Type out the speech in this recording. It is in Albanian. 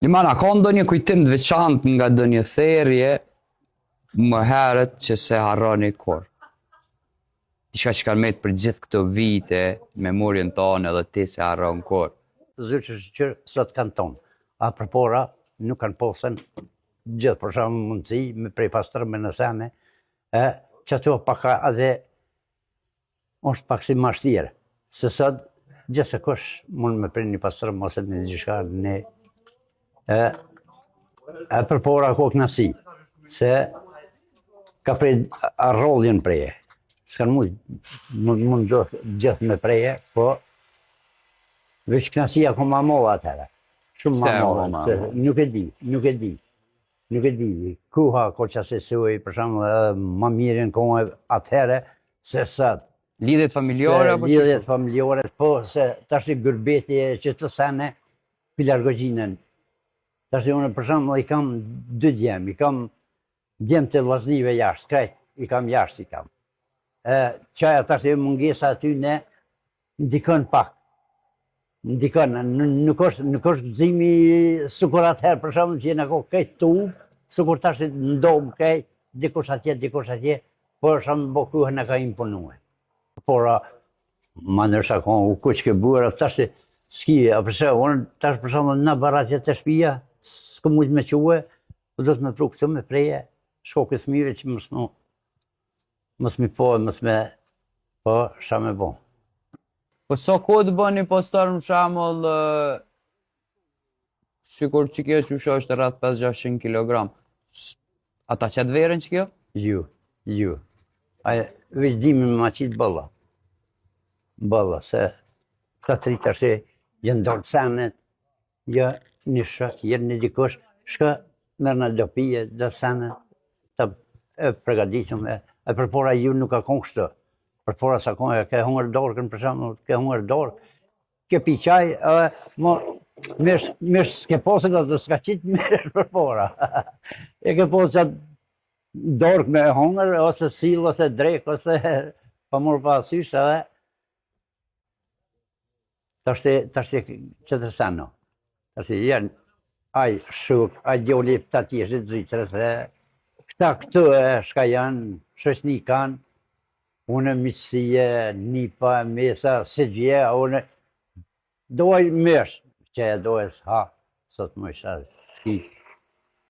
Limana, ka ndonjë kujtim të veçantë nga ndonjë therrje më herët që se harroni kur? Diçka që kanë met për gjithë këto vite, memorien tonë edhe ti se harron kur? Zyrë që sot kanë tonë. A përpora nuk kanë posën gjithë, për shumë mundësi, me prej pastrëme në sene, që ato paka edhe është pak si mashtire. Se sot, gjithë se kush mund me prej një pastrëme ose një gjithka në përpora ko knasi, se ka prej arrolljen preje. S'kan mund gjithë me preje, po veç knasia ku ma mova atëherë. Shumë ma mova. Nuk e di. Kuha ko që se suaj, për shumë ma mirën kohë atëherë, se sot. Lidhet familjore? Lidhet familjore, po se tash i gërbeti që të sene pilargogjinën. Tash i unë për shumë i kam 2 djem, i kam djem të vllaznive jashtë, krejt, i kam jashtë i kam. Qaja tash i mungesa aty ne ndikon pak. Ndikon, nuk është gëzimi sukur atëherë, për shumë që jena ko kejt tu, sukur tash ndomë kejt, dikush atje, por shumë bo kuhën e ka imponue. Por, ma nërsa ka u kuq ke buër, tash s'ki, përse, unë tash për shumë në baratje të shpia, s'ko mujtë me quë, do të me pru këtë me preje, shko këtë mire që mës mi po, po, shka me bo. Po sa kohë të bëni postar në shamull, sikur që kjo që është rreth 500-600 kg, ata qëtë verën që kjo? Ju. Veç dimi me ma qitë bëlla, se të tritë ashe jenë dorë senet, jë një shak, jë një dikush, shka mërë në dopije, dhe senet, të pregaditëm, e përpora ju nuk ka konë kështë. Përpora sa konë, ke hungër dorë, për shumë, ke hungër dorë, ke pi qaj, mirë s'ke posë nga të s'ka qitë mirë përpora. E ke posë qatë dorë me hungër, ose silë, ose drekë, ose pa mërë pa asysh, edhe tashti që të sano. Tashti janë, aj shuk, aj gjoli të atjeshtë të Zvicrës, këta këtu shka janë, shëshni kanë, unë miqësie, nipa, mesa, se gjë, unë dojë mësh, që e dojë s'ha, sot më isha s'ki.